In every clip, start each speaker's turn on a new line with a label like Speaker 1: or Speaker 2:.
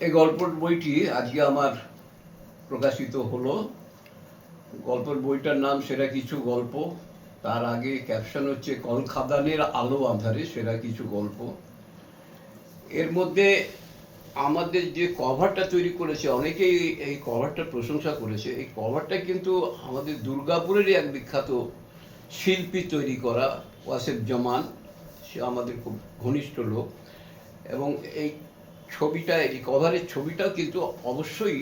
Speaker 1: এই গল্পের বইটি আজকে আমার প্রকাশিত হলো। গল্পের বইটার নাম সেরা কিছু গল্প। তার আগে ক্যাপশন হচ্ছে কলখাদানের আলো আঁধারে সেরা কিছু গল্প। এর মধ্যে আমাদের যে কভারটা তৈরি করেছে, অনেকেই এই কভারটার প্রশংসা করেছে। এই কভারটা কিন্তু আমাদের দুর্গাপুরেরই এক বিখ্যাত শিল্পী তৈরি করা, ওয়াসেফ জামান। সে আমাদের খুব ঘনিষ্ঠ লোক। এবং এই ছবিটা, এই কভারের ছবিটাও কিন্তু অবশ্যই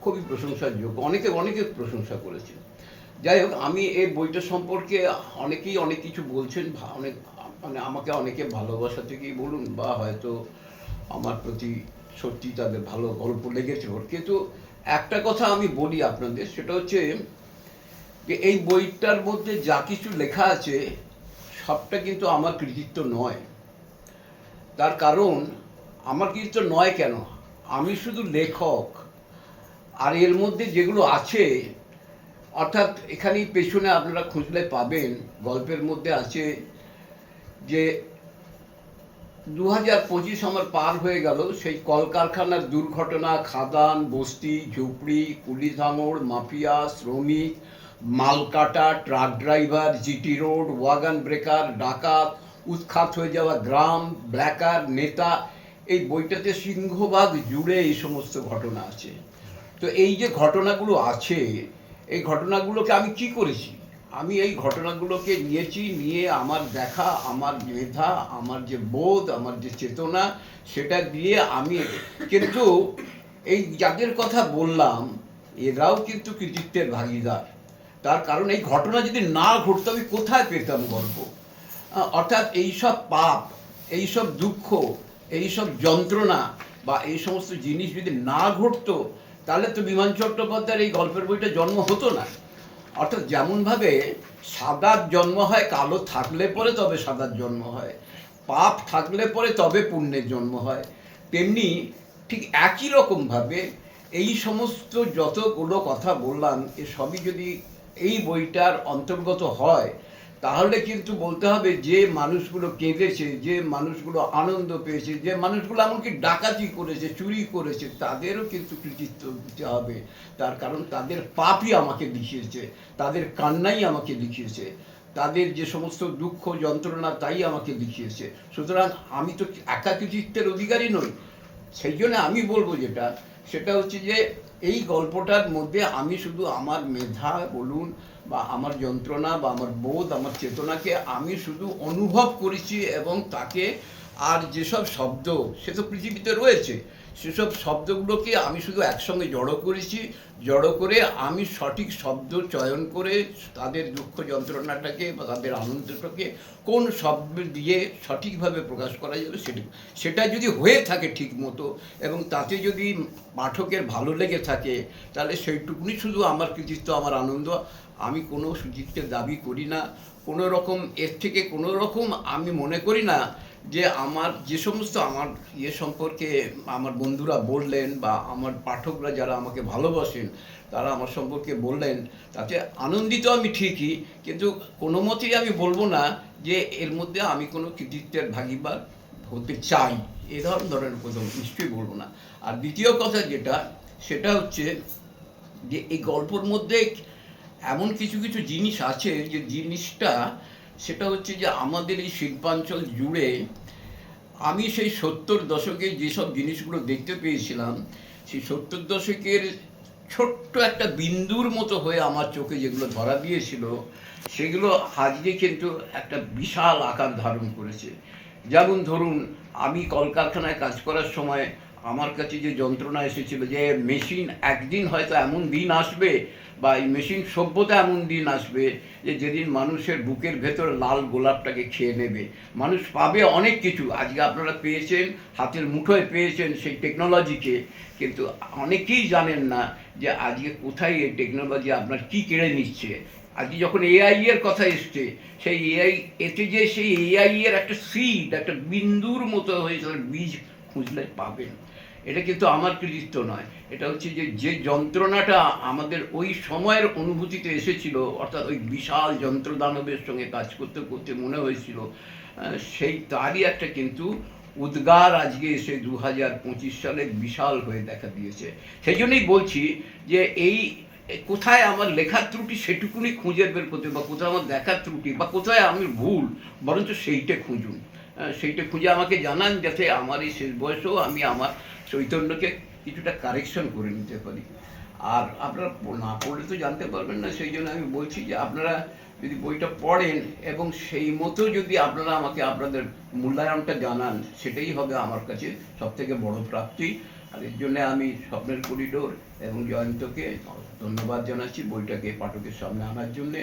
Speaker 1: খুবই প্রশংসার যোগ্য। অনেকে প্রশংসা করেছে। যাই হোক, আমি এই বইটা সম্পর্কে অনেকেই অনেক কিছু বলছেন। অনেক মানে আমাকে অনেকে ভালোবাসা থেকেই বলুন, বা হয়তো আমার প্রতি সত্যি তাদের ভালো গল্প লেগেছে ওর। কিন্তু একটা কথা আমি বলি আপনাদের, সেটা হচ্ছে যে এই বইটার মধ্যে যা কিছু লেখা আছে সবটা কিন্তু আমার কৃতিত্ব নয়। তার কারণ আমার কৃতিত্ব নয় কেন, আমি শুধু লেখক। আর এর মধ্যে যেগুলো আছে, অর্থাৎ এখানেই পেছনে আপনারা খুঁজলে পাবেন, গল্পের মধ্যে আছে যে 2025 আমার পার হয়ে গেল, সেই কলকারখানার দুর্ঘটনা, খাদান, বস্তি, ঝুপড়ি, পুলিশ ভাঙড়, মাফিয়া, শ্রমিক, মালকাটা, truck driver, GT road, wagon breaker, ডাকাত, উৎখাত হয়ে যাওয়া গ্রাম, ব্ল্যাকার, নেতা। এই বইটাতে সিংহভাগ জুড়ে এই সমস্ত ঘটনা আছে। তো এই যে ঘটনাগুলো আছে, এই ঘটনাগুলোকে আমি কি করেছি, আমি এই ঘটনাগুলোকে নিয়ে আমার দেখা, আমার মেধা, আমার যে বোধ, আমার যে চেতনা, সেটা দিয়ে আমি। কিন্তু এই যাদের কথা বললাম, এরাও কিন্তু কৃতিত্বের ভাগিদার। তার কারণ এই ঘটনা যদি না ঘটতো, আমি কোথায় পেতাম গল্প? অর্থাৎ এইসব পাপ, এইসব দুঃখ, এইসব যন্ত্রণা বা এই সমস্ত জিনিস যদি না ঘটতো, তাহলে তো বিমান চট্টোপাধ্যায়ের এই গল্পের বইটা জন্ম হতো না। অর্থাৎ যেমনভাবে সাদার জন্ম হয় কালো থাকলে পরে তবে সাদার জন্ম হয়, পাপ থাকলে পরে তবে পুণ্যের জন্ম হয়, তেমনি ঠিক একই রকমভাবে এই সমস্ত যতগুলো কথা বললাম, এ সবই যদি এই বইটার অন্তর্গত হয়, তাহলে কিন্তু বলতে হবে যে মানুষগুলো কেঁদেছে, যে মানুষগুলো আনন্দ পেয়েছে, যে মানুষগুলো এমনকি ডাকাতি করেছে, চুরি করেছে, তাদেরও কিন্তু কৃতিত্ব দিতে হবে। তার কারণ তাদের পাপই আমাকে লিখিয়েছে, তাদের কান্নাই আমাকে লিখিয়েছে, তাদের যে সমস্ত দুঃখ যন্ত্রণা তাই আমাকে লিখিয়েছে। সুতরাং আমি তো একা কৃতিত্বের অধিকারী নই। সেই জন্য আমি বলবো যেটা, সেটা হচ্ছে যে এই গল্পটার মধ্যে আমি শুধু আমার মেধা বলুন, বা আমার যন্ত্রণা, বা আমার বোধ, আমার চেতনাকে আমি শুধু অনুভব করেছি, এবং তাকে, আর যেসব শব্দ সে তো পৃথিবীতে রয়েছে, সেসব শব্দগুলোকে আমি শুধু একসঙ্গে জড়ো করেছি। জড়ো করে আমি সঠিক শব্দ চয়ন করে তাদের দুঃখ যন্ত্রণাটাকে বা তাদের আনন্দটাকে কোন শব্দ দিয়ে সঠিকভাবে প্রকাশ করা যাবে, সেটা যদি হয়ে থাকে ঠিক মতো, এবং তাতে যদি পাঠকের ভালো লেগে থাকে, তাহলে সেইটুকুনি শুধু আমার কৃতিত্ব, আমার আনন্দ। আমি কোনো সুচিত্রের দাবি করি না কোনো রকম। এর থেকে কোনো রকম আমি মনে করি না যে আমার যে সমস্ত আমার সম্পর্কে আমার বন্ধুরা বললেন, বা আমার পাঠকরা যারা আমাকে ভালোবাসেন তারা আমার সম্পর্কে বললেন, তাতে আনন্দিত আমি ঠিকই, কিন্তু কোনো মতেই আমি বলবো না যে এর মধ্যে আমি কোনো কৃতিত্বের ভাগীদার হতে চাই। এ ধরনের কথা নিশ্চয়ই বলবো না। আর দ্বিতীয় কথা যেটা, সেটা হচ্ছে যে এই গল্পের মধ্যে এমন কিছু কিছু জিনিস আছে, যে জিনিসটা সেটা হচ্ছে যে আমাদের এই শিল্পাঞ্চল জুড়ে আমি সেই 70 দশকে যেসব জিনিসগুলো দেখতে পেয়েছিলাম, সেই 70 দশকের ছোট্ট একটা বিন্দুর মতো হয়ে আমার চোখে যেগুলো ধরা দিয়েছিল, সেগুলো আজকে কিন্তু একটা বিশাল আকার ধারণ করেছে। যেমন ধরুন, আমি কলকারখানায় কাজ করার সময় আমার কাছে যে যন্ত্রণা এসেছিল, যে মেশিন একদিন হয়তো এমন দিন আসবে, বা এই মেশিন সভ্যতা এমন দিন আসবে, যে যেদিন মানুষের বুকের ভেতর লাল গোলাপটাকে খেয়ে নেবে। মানুষ পাবে অনেক কিছু, আজকে আপনারা পেয়েছেন, হাতের মুঠোয় পেয়েছেন সেই টেকনোলজিকে, কিন্তু অনেকেই জানেন না যে আজকে কোথায় এই টেকনোলজি আপনার কী কেড়ে নিচ্ছে। আজকে যখন এআই এর কথা এসছে, সেই এআই এতে যে সেই এআই এর একটা সিড, একটা বিন্দুর মতো হয়েছে, বীজ খুঁজলে পাবেন। এটা কিন্তু আমার কৃতিত্ব নয়, এটা হচ্ছে যে যে যন্ত্রণাটা আমাদের ওই সময়ের অনুভূতিতে এসেছিল, অর্থাৎ ওই বিশাল যন্ত্রদানবের সঙ্গে কাজ করতে করতে মনে হয়েছিল, সেই তারই একটা কিন্তু উদ্গার আজকে এসে 2025 সালে বিশাল হয়ে দেখা দিয়েছে। সেই জন্যই বলছি যে এই কোথায় আমার লেখার ত্রুটি সেটুকুনি খুঁজে বের করতে, বা কোথায় আমার দেখার ত্রুটি, বা কোথায় আমি ভুল, বরঞ্চ সেইটা খুঁজুন। সেইটা খুঁজে আমাকে জানান, যাতে আমার এই শেষ বয়সেও আমি আমার চৈতন্যকে কিছুটা কারেকশন করে নিতে পারি। আর আপনারা না পড়লে তো জানতে পারবেন না, সেই জন্য আমি বলছি যে আপনারা যদি বইটা পড়েন এবং সেই মতো যদি আপনারা আমাকে আপনাদের মূল্যায়নটা জানান, সেটাই হবে আমার কাছে সবথেকে বড় প্রাপ্তি। আর এর জন্য আমি স্বপ্নের করিডোর এবং জয়ন্তকে ধন্যবাদ জানাচ্ছি বইটাকে পাঠকের সামনে আনার জন্যে।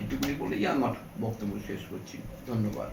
Speaker 1: এটুকুনি বলেই আমার বক্তব্য শেষ করছি। ধন্যবাদ।